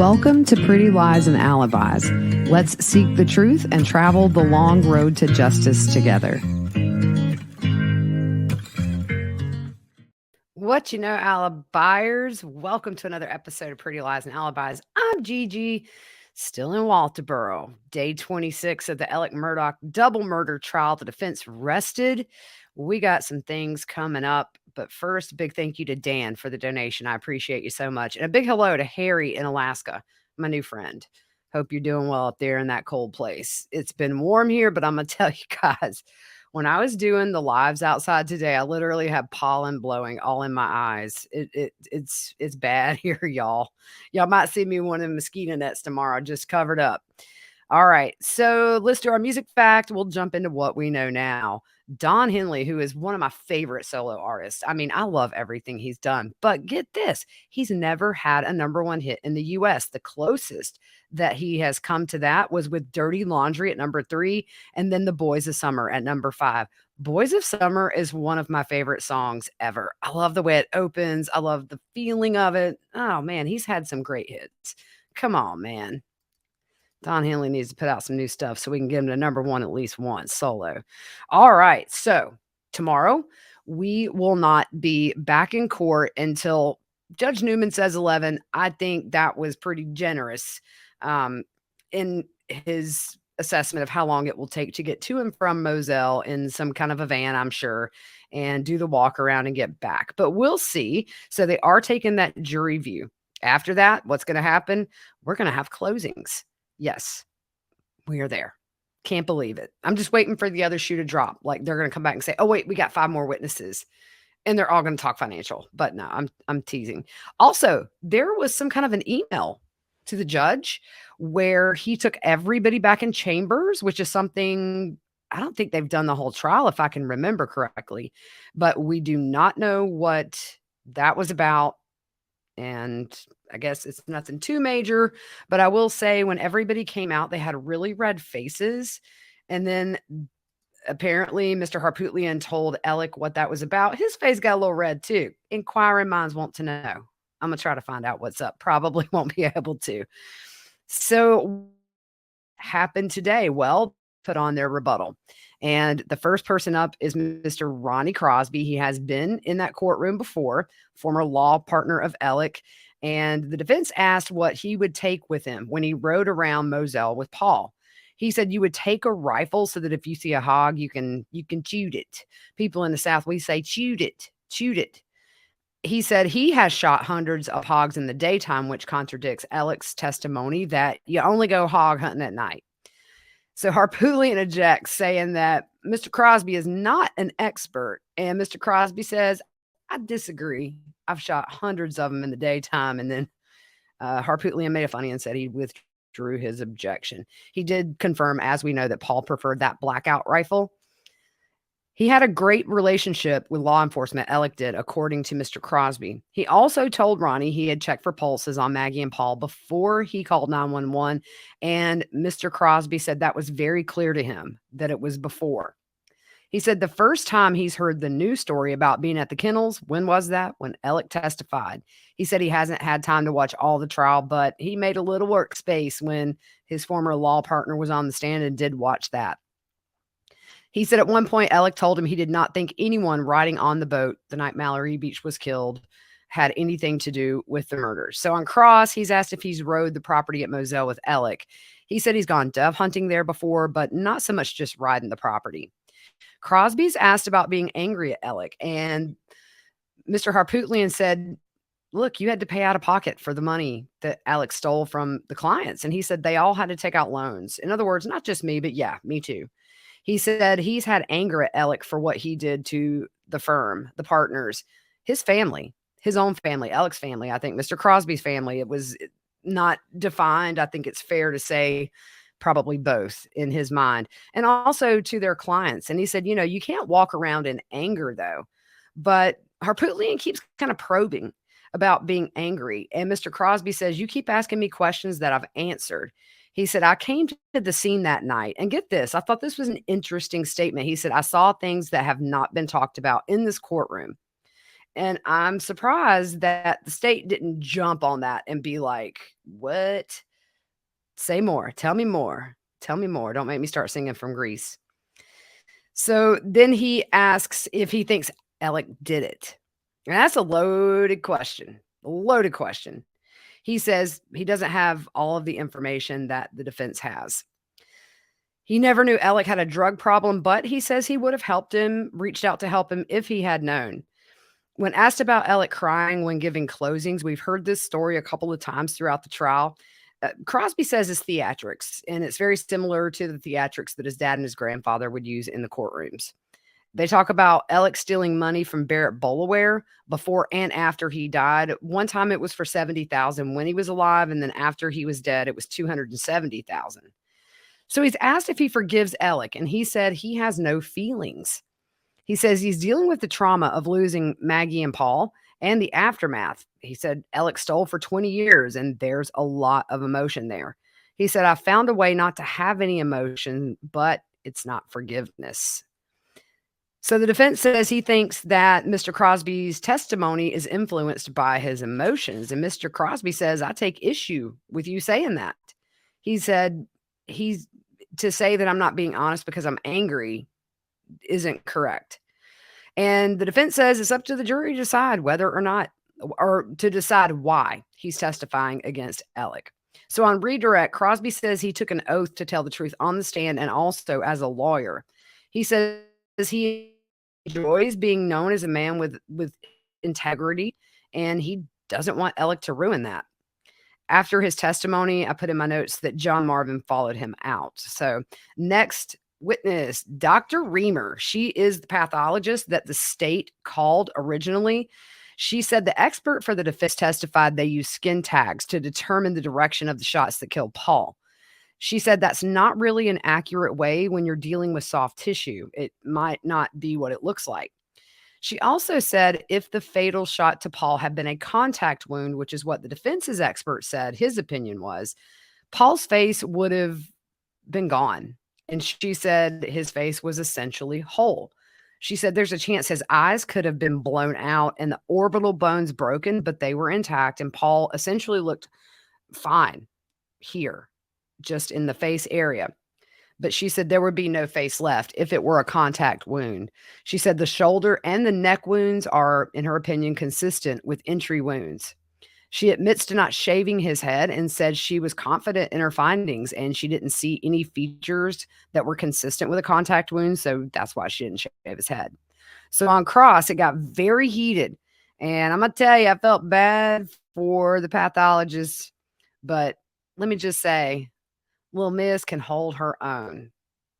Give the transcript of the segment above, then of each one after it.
Welcome to Pretty Lies and Alibis. Let's seek the truth and travel the long road to justice together. What you know, Alibiers? Welcome to another episode of Pretty Lies and Alibis. I'm Gigi, still in Walterboro. Day 26 of the Murdaugh double murder trial. The defense rested. We got some things coming up. But first, a big thank you to Dan for the donation. I appreciate you so much. And a big hello to Harry in Alaska, my new friend. Hope you're doing well up there in that cold place. It's been warm here, but I'm going to tell you guys, when I was doing the lives outside today, I literally had pollen blowing all in my eyes. It's bad here, y'all. Y'all might see me one in mosquito nets tomorrow, just covered up. All right, so let's do our music fact. We'll jump into what we know now. Don Henley, who is one of my favorite solo artists. I mean, I love everything he's done, but get this, he's never had a number one hit in the US. The closest that he has come to that was with Dirty Laundry at number 3, and then The Boys of Summer at number 5. Boys of Summer is one of my favorite songs ever. I love the way it opens. I love the feeling of it. Oh man, he's had some great hits. Come on, man. Don Henley needs to put out some new stuff so we can get him to number 1 at least once solo. All right. So tomorrow we will not be back in court until Judge Newman says 11. I think that was pretty generous in his assessment of how long it will take to get to and from Moselle in some kind of a van, I'm sure, and do the walk around and get back. But we'll see. So they are taking that jury view. After that, what's going to happen? We're going to have closings. Yes, we are there. Can't believe it. I'm just waiting for the other shoe to drop. Like they're going to come back and say, oh, wait, we got 5 more witnesses. And they're all going to talk financial. But no, I'm teasing. Also, there was some kind of an email to the judge where he took everybody back in chambers, which is something I don't think they've done the whole trial, if I can remember correctly. But we do not know what that was about. And I guess it's nothing too major, but I will say when everybody came out, they had really red faces. And then apparently Mr. Harpootlian told Alec what that was about. His face got a little red too. Inquiring minds want to know. I'm going to try to find out what's up. Probably won't be able to. So happened today? Well, put on their rebuttal. And the first person up is Mr. Ronnie Crosby. He has been in that courtroom before, former law partner of Alec. And the defense asked what he would take with him when he rode around Moselle with Paul. He said you would take a rifle so that if you see a hog, you can shoot it. People in the South, we say shoot it. He said he has shot hundreds of hogs in the daytime, which contradicts Alec's testimony that you only go hog hunting at night. So Harpootlian objects, saying that Mr. Crosby is not an expert. And Mr. Crosby says, I disagree. I've shot hundreds of them in the daytime. And then Harpootlian made a funny and said he withdrew his objection. He did confirm, as we know, that Paul preferred that blackout rifle. He had a great relationship with law enforcement, Alec did, according to Mr. Crosby. He also told Ronnie he had checked for pulses on Maggie and Paul before he called 911, and Mr. Crosby said that was very clear to him, that it was before. He said the first time he's heard the news story about being at the kennels, when was that? When Alec testified. He said he hasn't had time to watch all the trial, but he made a little workspace when his former law partner was on the stand and did watch that. He said at one point, Alec told him he did not think anyone riding on the boat the night Mallory Beach was killed had anything to do with the murders. So on cross, he's asked if he's rode the property at Moselle with Alec. He said he's gone dove hunting there before, but not so much just riding the property. Crosby's asked about being angry at Alec, and Mr. Harpootlian said, look, you had to pay out of pocket for the money that Alec stole from the clients. And he said they all had to take out loans. In other words, not just me, but yeah, me too. He said he's had anger at Alec for what he did to the firm, the partners, his family, his own family, Alec's family. I think Mr. Crosby's family, it was not defined. I think it's fair to say probably both in his mind, and also to their clients. And he said, you can't walk around in anger though. But Harpootlian keeps kind of probing about being angry. And Mr. Crosby says, you keep asking me questions that I've answered. He said, I came to the scene that night, and get this, I thought this was an interesting statement. He said, I saw things that have not been talked about in this courtroom. And I'm surprised that the state didn't jump on that and be like, "What? Say more. Tell me more. Tell me more. Don't make me start singing from Grease." So then he asks if he thinks Alec did it. And that's a loaded question. A loaded question. He says he doesn't have all of the information that the defense has. He never knew Alec had a drug problem, but he says he would have helped him, reached out to help him if he had known. When asked about Alec crying when giving closings, we've heard this story a couple of times throughout the trial. Crosby says it's theatrics, and it's very similar to the theatrics that his dad and his grandfather would use in the courtrooms. They talk about Alec stealing money from Barrett Bolaware before and after he died. One time it was for 70,000 when he was alive, and then after he was dead, it was 270,000. So he's asked if he forgives Alec, and he said he has no feelings. He says he's dealing with the trauma of losing Maggie and Paul and the aftermath. He said Alec stole for 20 years, and there's a lot of emotion there. He said, I found a way not to have any emotion, but it's not forgiveness. So the defense says he thinks that Mr. Crosby's testimony is influenced by his emotions. And Mr. Crosby says, I take issue with you saying that. He said, he's to say that I'm not being honest because I'm angry isn't correct. And the defense says it's up to the jury to decide whether or not, or to decide why he's testifying against Alec. So on redirect, Crosby says he took an oath to tell the truth on the stand and also as a lawyer. He says he enjoys being known as a man with integrity, and he doesn't want Alec to ruin that. After his testimony, I put in my notes that John Marvin followed him out. So next witness, Dr. Riemer. She is the pathologist that the state called originally. She said the expert for the defense testified they used skin tags to determine the direction of the shots that killed Paul. She said that's not really an accurate way when you're dealing with soft tissue. It might not be what it looks like. She also said if the fatal shot to Paul had been a contact wound, which is what the defense's expert said his opinion was, Paul's face would have been gone. And she said his face was essentially whole. She said there's a chance his eyes could have been blown out and the orbital bones broken, but they were intact. And Paul essentially looked fine here, just in the face area. But she said there would be no face left if it were a contact wound. She said the shoulder and the neck wounds are, in her opinion, consistent with entry wounds. She admits to not shaving his head and said she was confident in her findings and she didn't see any features that were consistent with a contact wound. So that's why she didn't shave his head. So on cross, it got very heated. And I'm going to tell you, I felt bad for the pathologist. But let me just say, Little Miss can hold her own.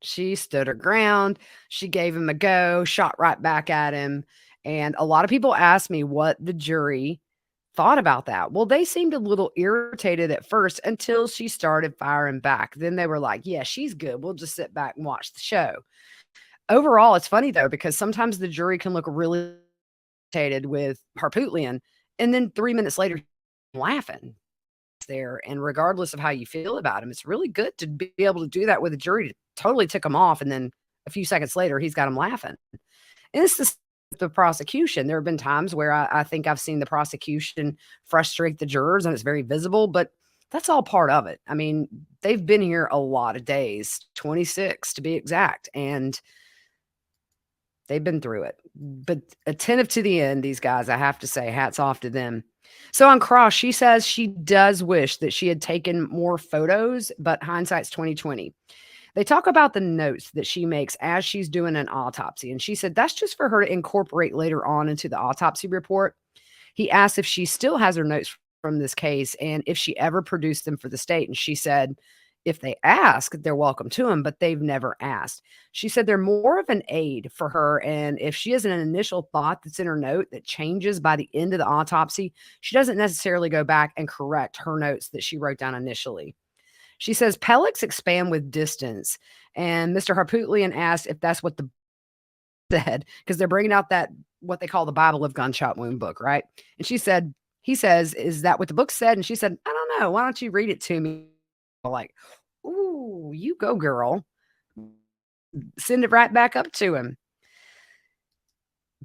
She stood her ground. She gave him a go, shot right back at him. And a lot of people asked me what the jury thought about that. Well, they seemed a little irritated at first until she started firing back. Then they were like, yeah, she's good. We'll just sit back and watch the show. Overall, it's funny though, because sometimes the jury can look really irritated with Harpootlian, and then 3 minutes later, laughing there. And regardless of how you feel about him, it's really good to be able to do that with a jury to totally tick him off. And then a few seconds later, he's got him laughing. And it's the prosecution. There have been times where I think I've seen the prosecution frustrate the jurors and it's very visible, but that's all part of it. I mean, they've been here a lot of days, 26 to be exact, and they've been through it. But attentive to the end, these guys, I have to say, hats off to them. So on cross, she says she does wish that she had taken more photos, but hindsight's 2020. They talk about the notes that she makes as she's doing an autopsy. And she said that's just for her to incorporate later on into the autopsy report. He asked if she still has her notes from this case and if she ever produced them for the state. And she said, if they ask, they're welcome to them, but they've never asked. She said they're more of an aid for her. And if she has an initial thought that's in her note that changes by the end of the autopsy, she doesn't necessarily go back and correct her notes that she wrote down initially. She says pellets expand with distance. And Mr. Harpootlian asked if that's what the said, because they're bringing out that what they call the Bible of gunshot wound book, right? And she said, he says, is that what the book said? And she said, I don't know. Why don't you read it to me? Like, ooh, you go, girl. Send it right back up to him.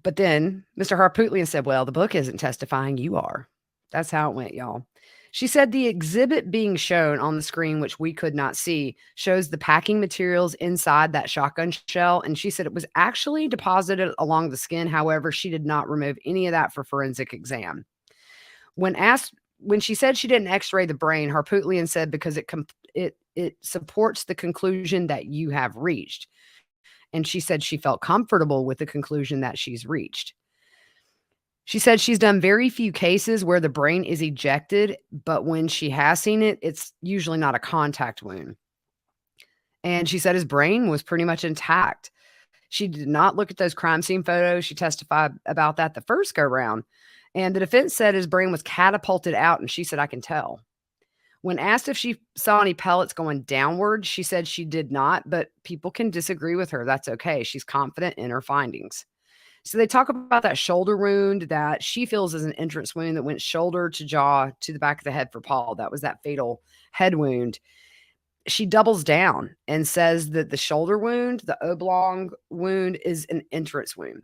But then Mr. Harpootlian said, well, the book isn't testifying, you are. That's how it went, y'all. She said the exhibit being shown on the screen, which we could not see, shows the packing materials inside that shotgun shell. And she said it was actually deposited along the skin. However, she did not remove any of that for forensic exam. When she said she didn't x-ray the brain, Harpootlian said because it supports the conclusion that you have reached. And she said she felt comfortable with the conclusion that she's reached. She said she's done very few cases where the brain is ejected, but when she has seen it, it's usually not a contact wound. And she said his brain was pretty much intact. She did not look at those crime scene photos. She testified about that the first go round. And the defense said his brain was catapulted out, and she said, I can tell. When asked if she saw any pellets going downward, she said she did not, but people can disagree with her. That's okay. She's confident in her findings. So they talk about that shoulder wound that she feels is an entrance wound that went shoulder to jaw to the back of the head for Paul. That was that fatal head wound. She doubles down and says that the shoulder wound, the oblong wound, is an entrance wound.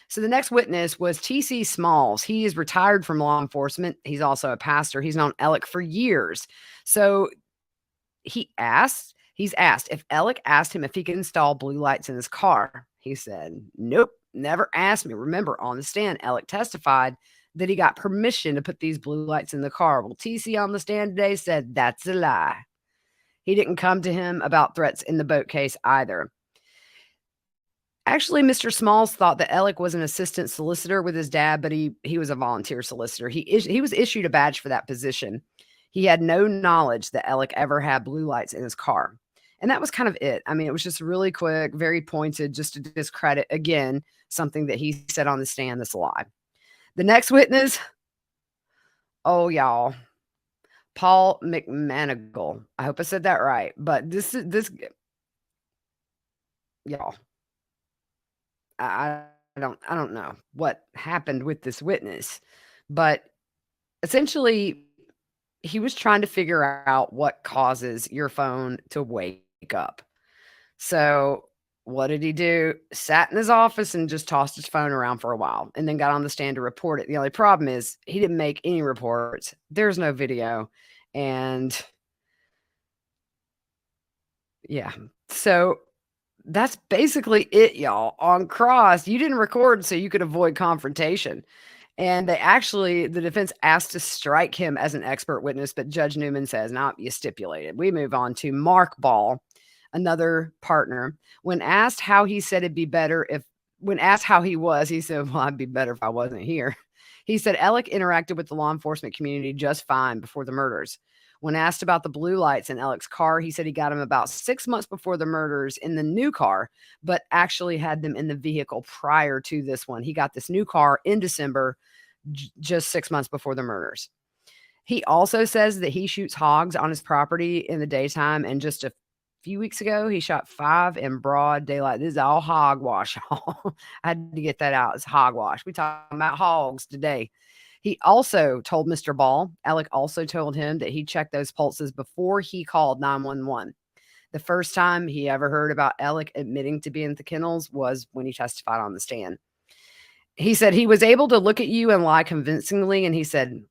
So the next witness was T.C. Smalls. He is retired from law enforcement. He's also a pastor. He's known Alec for years. So he's asked if Alec asked him if he could install blue lights in his car. He said, nope, never asked me. Remember, on the stand, Alec testified that he got permission to put these blue lights in the car. Well, TC on the stand today said that's a lie. He didn't come to him about threats in the boat case either. Actually, Mr. Smalls thought that Alec was an assistant solicitor with his dad, but he was a volunteer solicitor. He was issued a badge for that position. He had no knowledge that Alec ever had blue lights in his car. And that was kind of it. I mean, it was just really quick, very pointed, just to discredit, again, something that he said on the stand that's a lie. The next witness, oh, y'all, Paul McManigal. I hope I said that right. But this, y'all, I don't know what happened with this witness, but essentially he was trying to figure out what causes your phone to wake up. So what did he do? Sat in his office and just tossed his phone around for a while and then got on the stand to report it. The only problem is he didn't make any reports. There's no video. And yeah, so that's basically it, y'all. On cross, you didn't record so you could avoid confrontation. And the defense asked to strike him as an expert witness, but Judge Newman says, nah, you stipulated. We move on to Mark Ball, another partner. When asked how he said it'd be better when asked how he was, he said, well, I'd be better if I wasn't here. He said Alec interacted with the law enforcement community just fine before the murders. When asked about the blue lights in Alec's car, he said he got them about 6 months before the murders in the new car, but actually had them in the vehicle prior to this one. He got this new car in December, just 6 months before the murders. He also says that he shoots hogs on his property in the daytime, and just a few weeks ago, he shot 5 in broad daylight. This is all hogwash. I had to get that out. It's hogwash. We talking about hogs today. He also told Mr. Ball, Alec also told him that he checked those pulses before he called 911. The first time he ever heard about Alec admitting to being at the kennels was when he testified on the stand. He said he was able to look at you and lie convincingly, and he said,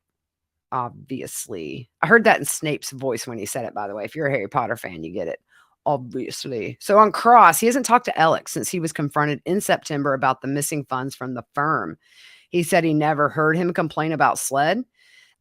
obviously. I heard that in Snape's voice when he said it, by the way. If you're a Harry Potter fan, you get it. Obviously. So on cross, he hasn't talked to Alec since he was confronted in September about the missing funds from the firm. He said he never heard him complain about SLED.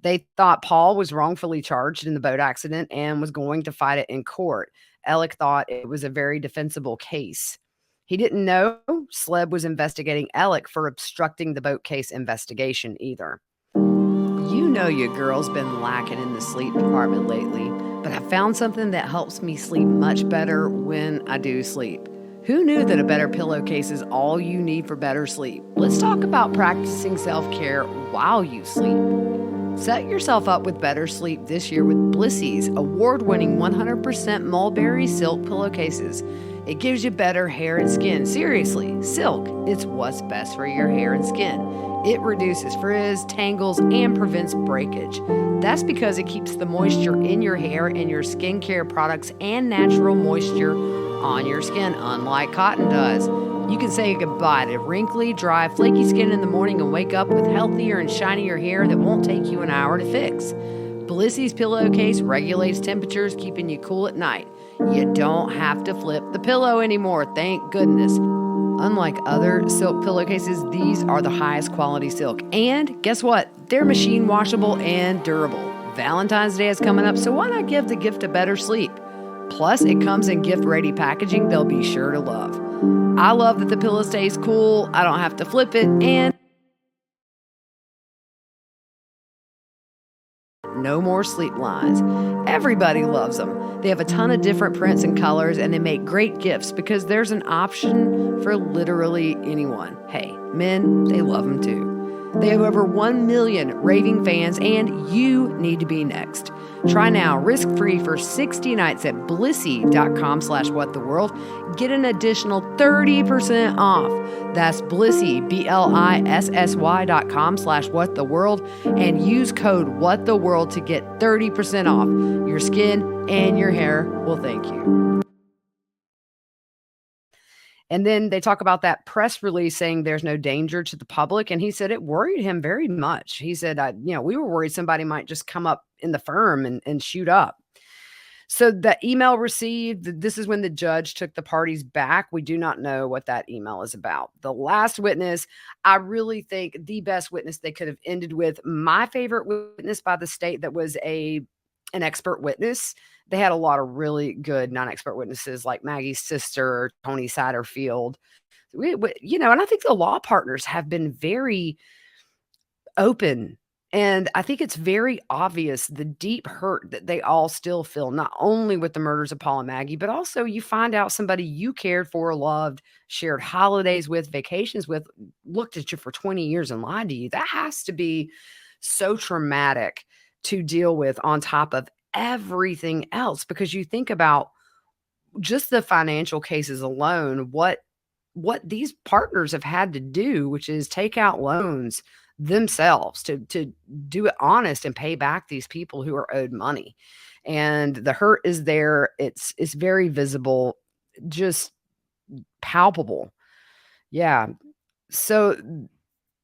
They thought Paul was wrongfully charged in the boat accident and was going to fight it in court. Alec thought it was a very defensible case. He didn't know SLED was investigating Alec for obstructing the boat case investigation either. You know your girl's been lacking in the sleep department lately, but I found something that helps me sleep much better when I do sleep. Who knew that a better pillowcase is all you need for better sleep? Let's talk about practicing self-care while you sleep. Set yourself up with better sleep this year with Blissy's award-winning 100% mulberry silk pillowcases. It gives you better hair and skin. Seriously, silk, it's what's best for your hair and skin. It reduces frizz, tangles, and prevents breakage. That's because it keeps the moisture in your hair and your skincare products and natural moisture on your skin, unlike cotton does. You can say goodbye to wrinkly, dry, flaky skin in the morning and wake up with healthier and shinier hair that won't take you an hour to fix. Blissy's pillowcase regulates temperatures, keeping you cool at night. You don't have to flip the pillow anymore, thank goodness. Unlike other silk pillowcases, these are the highest quality silk. And guess what? They're machine washable and durable. Valentine's Day is coming up, so why not give the gift a better sleep? Plus, it comes in gift-ready packaging they'll be sure to love. I love that the pillow stays cool, I don't have to flip it, and no more sleep lines. Everybody loves them. They have a ton of different prints and colors, and they make great gifts because there's an option for literally anyone. Hey, men, they love them too. They have over 1 million raving fans, and you need to be next. Try now, risk-free for 60 nights at blissy.com/whattheworld. Get an additional 30% off. That's Blissy, BLISSY.com/whattheworld, and use code WhatTheWorld to get 30% off. Your skin and your hair will thank you. And then they talk about that press release saying there's no danger to the public. And he said it worried him very much. He said, we were worried somebody might just come up in the firm and shoot up. So the email received, this is when the judge took the parties back. We do not know what that email is about. The last witness, I really think the best witness they could have ended with. My favorite witness by the state that was an expert witness. They had a lot of really good non-expert witnesses like Maggie's sister, Tony Satterfield. And I think the law partners have been very open. And I think it's very obvious the deep hurt that they all still feel, not only with the murders of Paul and Maggie, but also you find out somebody you cared for, loved, shared holidays with, vacations with, looked at you for 20 years and lied to you. That has to be so traumatic to deal with on top of everything else, because you think about just the financial cases alone, what these partners have had to do, which is take out loans themselves to do it honest and pay back these people who are owed money. And the hurt is there. It's very visible, just palpable. Yeah. So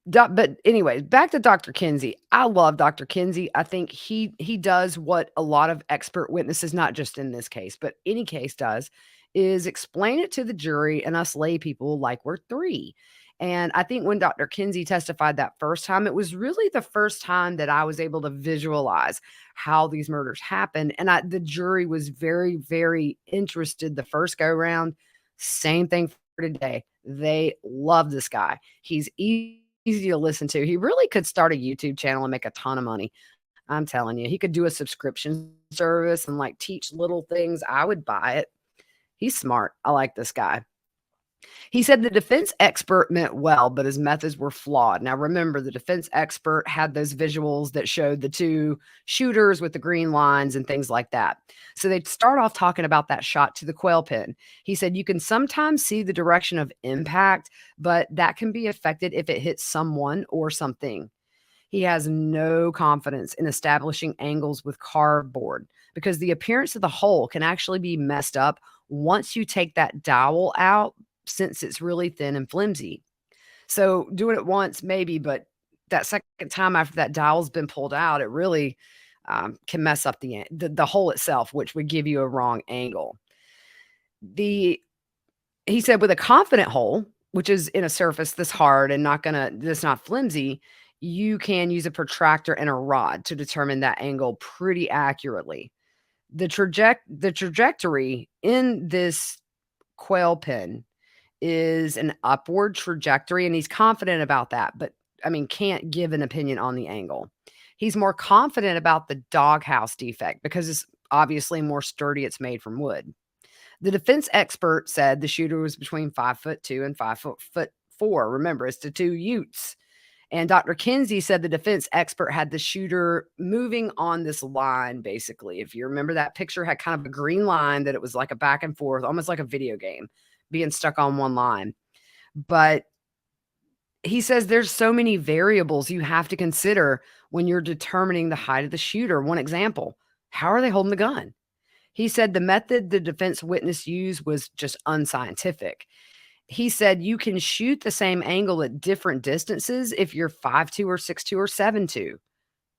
but anyway, back to Dr. Kinsey. I love Dr. Kinsey. I think he does what a lot of expert witnesses, not just in this case, but any case does, is explain it to the jury and us lay people like we're three. And I think when Dr. Kinsey testified that first time, it was really the first time that I was able to visualize how these murders happened. And the jury was very, very interested the first go round. Same thing for today. They love this guy. He's easy to listen to. He really could start a YouTube channel and make a ton of money. I'm telling you, he could do a subscription service and like teach little things. I would buy it. He's smart. I like this guy. He said the defense expert meant well, but his methods were flawed. Now, remember, the defense expert had those visuals that showed the two shooters with the green lines and things like that. So they'd start off talking about that shot to the quail pin. He said you can sometimes see the direction of impact, but that can be affected if it hits someone or something. He has no confidence in establishing angles with cardboard because the appearance of the hole can actually be messed up once you take that dowel out, since it's really thin and flimsy. So doing it once, maybe, but that second time after that dowel's been pulled out, it really can mess up the hole itself, which would give you a wrong angle. He said with a confident hole, which is in a surface this hard and that's not flimsy, you can use a protractor and a rod to determine that angle pretty accurately. The trajectory in this quail pin is an upward trajectory, and he's confident about that, but can't give an opinion on the angle. He's more confident about the doghouse defect because it's obviously more sturdy. It's made from wood. The defense expert said the shooter was between 5'2" and 5'4". Remember, it's the two Utes. And Dr. Kinsey said the defense expert had the shooter moving on this line, basically. If you remember, that picture had kind of a green line that it was like a back and forth, almost like a video game, being stuck on one line. But he says there's so many variables you have to consider when you're determining the height of the shooter. One example, how are they holding the gun? He said the method the defense witness used was just unscientific. He said you can shoot the same angle at different distances if you're 5'2" or 6'2" or 7'2".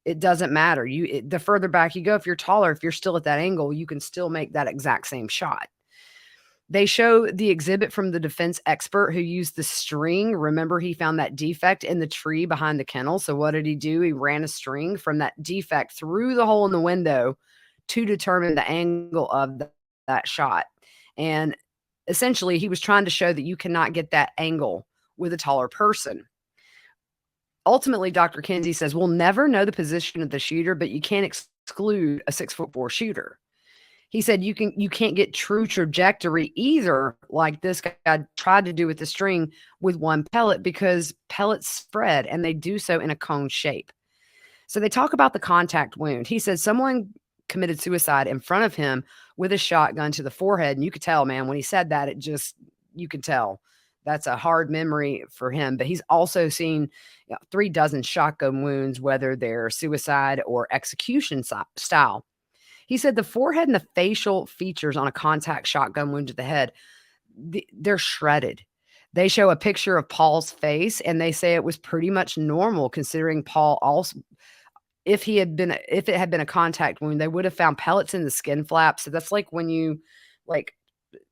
It doesn't matter. The further back you go, if you're taller, if you're still at that angle, you can still make that exact same shot. They show the exhibit from the defense expert who used the string. Remember, he found that defect in the tree behind the kennel. So what did he do? He ran a string from that defect through the hole in the window to determine the angle of that shot. And essentially, he was trying to show that you cannot get that angle with a taller person. Ultimately, Dr. Kinsey says, we'll never know the position of the shooter, but you can't exclude a 6'4" shooter. He said you can't get true trajectory either, like this guy tried to do with the string with one pellet, because pellets spread and they do so in a cone shape. So they talk about the contact wound. He said someone committed suicide in front of him with a shotgun to the forehead. And you could tell, man, when he said that, you could tell that's a hard memory for him. But he's also seen 3 dozen shotgun wounds, whether they're suicide or execution style. He said the forehead and the facial features on a contact shotgun wound to the head, they're shredded. They show a picture of Paul's face, and they say it was pretty much normal, considering Paul also, if it had been a contact wound, they would have found pellets in the skin flap. So that's like when you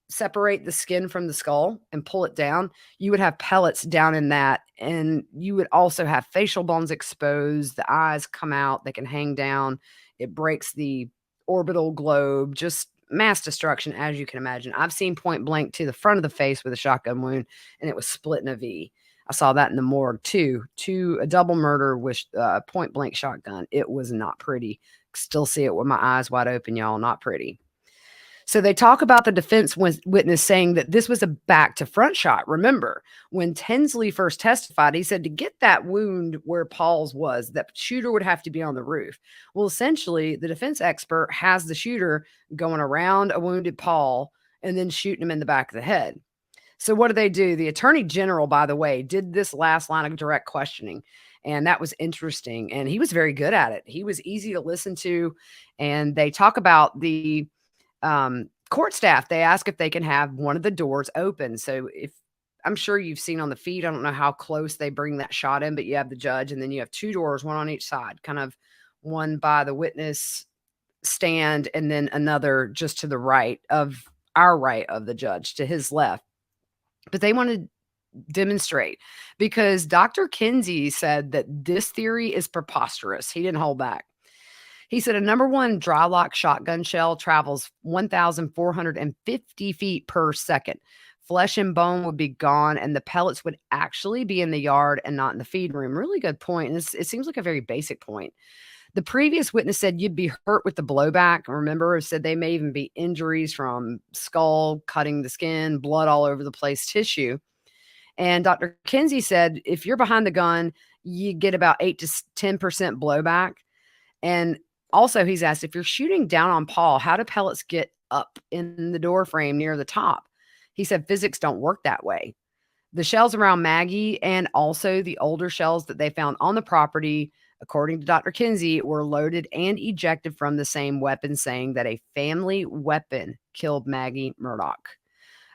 separate the skin from the skull and pull it down, you would have pellets down in that. And you would also have facial bones exposed. The eyes come out, they can hang down. It breaks the orbital globe, just mass destruction, as you can imagine. I've seen point blank to the front of the face with a shotgun wound, and it was split in a V. I saw that in the morgue too. A double murder with point blank shotgun. It was not pretty. Still see it with my eyes wide open, y'all. Not pretty. So they talk about the defense witness saying that this was a back to front shot. Remember, when Tinsley first testified, he said to get that wound where Paul's was, that shooter would have to be on the roof. Well, essentially, the defense expert has the shooter going around a wounded Paul and then shooting him in the back of the head. So what do? The attorney general, by the way, did this last line of direct questioning, and that was interesting. And he was very good at it. He was easy to listen to. And they talk about the court staff. They ask if they can have one of the doors open. So I'm sure you've seen on the feed, I don't know how close they bring that shot in, but you have the judge and then you have 2 doors, one on each side, kind of one by the witness stand and then another just to the right of the judge, to his left. But they want to demonstrate, because Dr. Kinsey said that this theory is preposterous. He didn't hold back. He said a number 1 dry lock shotgun shell travels 1,450 feet per second. Flesh and bone would be gone, and the pellets would actually be in the yard and not in the feed room. Really good point. And it seems like a very basic point. The previous witness said you'd be hurt with the blowback. Remember, said they may even be injuries from skull, cutting the skin, blood all over the place, tissue. And Dr. Kinsey said if you're behind the gun, you get about 8 to 10% blowback. And also, he's asked, if you're shooting down on Paul, how do pellets get up in the door frame near the top? He said physics don't work that way. The shells around Maggie and also the older shells that they found on the property, according to Dr. Kinsey, were loaded and ejected from the same weapon, saying that a family weapon killed Maggie Murdaugh.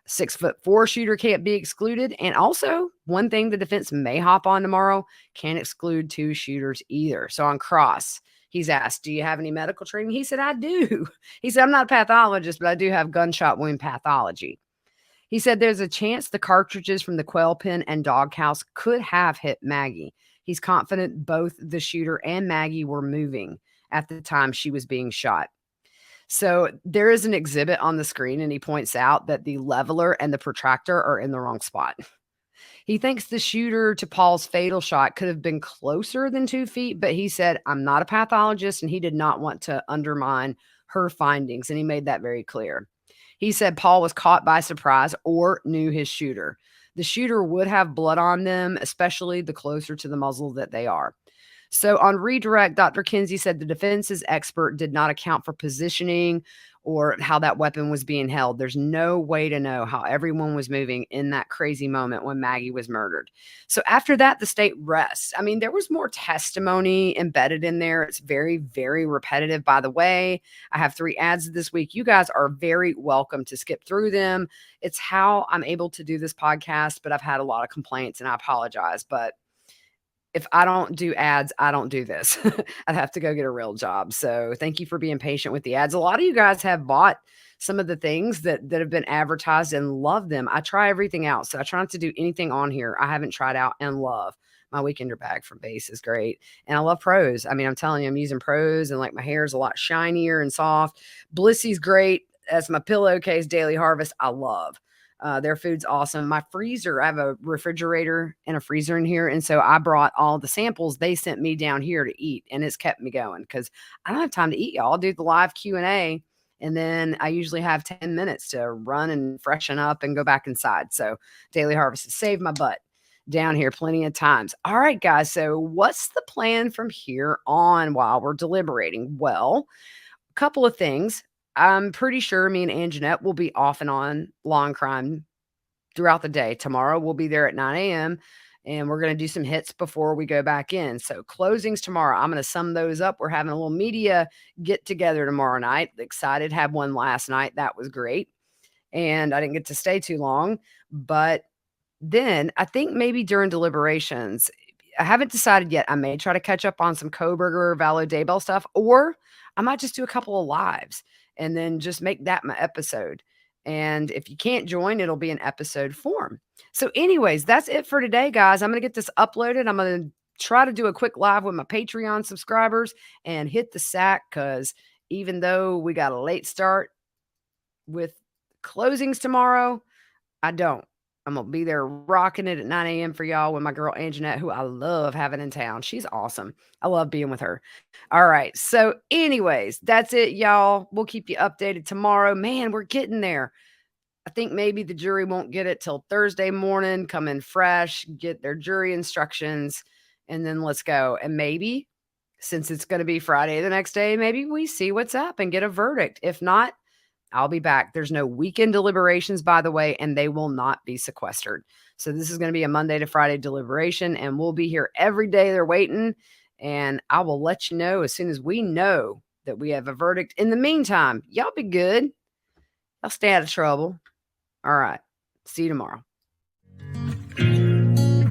6'4" shooter can't be excluded. And also, one thing the defense may hop on tomorrow, can't exclude 2 shooters either. So on cross, he's asked, do you have any medical training? He said, I do. He said, I'm not a pathologist, but I do have gunshot wound pathology. He said there's a chance the cartridges from the quail pen and doghouse could have hit Maggie. He's confident both the shooter and Maggie were moving at the time she was being shot. So there is an exhibit on the screen, and he points out that the leveler and the protractor are in the wrong spot. He thinks the shooter to Paul's fatal shot could have been closer than 2 feet, but he said, I'm not a pathologist, and he did not want to undermine her findings, and he made that very clear. He said Paul was caught by surprise or knew his shooter. The shooter would have blood on them, especially the closer to the muzzle that they are. So on redirect, Dr. Kinsey said the defense's expert did not account for positioning or how that weapon was being held. There's no way to know how everyone was moving in that crazy moment when Maggie was murdered. So after that, the state rests. I mean, there was more testimony embedded in there. It's very, very repetitive. By the way, I have 3 ads this week. You guys are very welcome to skip through them. It's how I'm able to do this podcast, but I've had a lot of complaints and I apologize. But if I don't do ads, I don't do this. I'd have to go get a real job. So thank you for being patient with the ads. A lot of you guys have bought some of the things that have been advertised and love them. I try everything out. So I try not to do anything on here I haven't tried out and love. My weekender bag from Base is great. And I love Pros. I mean, I'm telling you, I'm using Pros and like my hair is a lot shinier and soft. Blissy's great. That's my pillowcase, Daily Harvest. I love. Their food's awesome. My freezer, I have a refrigerator and a freezer in here. And so I brought all the samples they sent me down here to eat. And it's kept me going because I don't have time to eat, y'all. I'll do the live Q&A. And then I usually have 10 minutes to run and freshen up and go back inside. So Daily Harvest has saved my butt down here plenty of times. All right, guys. So what's the plan from here on while we're deliberating? Well, a couple of things. I'm pretty sure me and Anjanette will be off and on Law and Crime throughout the day. Tomorrow we'll be there at 9 a.m. and we're going to do some hits before we go back in. So closings tomorrow. I'm going to sum those up. We're having a little media get together tomorrow night. Excited. Had one last night. That was great. And I didn't get to stay too long. But then I think maybe during deliberations, I haven't decided yet. I may try to catch up on some Koberger, Valo Daybell stuff, or I might just do a couple of lives and then just make that my episode. And if you can't join, it'll be an episode form. So anyways, that's it for today, guys. I'm going to get this uploaded. I'm going to try to do a quick live with my Patreon subscribers and hit the sack because even though we got a late start with closings tomorrow, I don't. I'm going to be there rocking it at 9 a.m. for y'all with my girl Anjanette, who I love having in town. She's awesome. I love being with her. All right. So anyways, that's it, y'all. We'll keep you updated tomorrow. Man, we're getting there. I think maybe the jury won't get it till Thursday morning, come in fresh, get their jury instructions, and then let's go. And maybe since it's going to be Friday the next day, maybe we see what's up and get a verdict. If not, I'll be back. There's no weekend deliberations, by the way, and they will not be sequestered. So this is going to be a Monday to Friday deliberation, and we'll be here every day. They're waiting, and I will let you know as soon as we know that we have a verdict. In the meantime, y'all be good. I'll stay out of trouble. All right. See you tomorrow.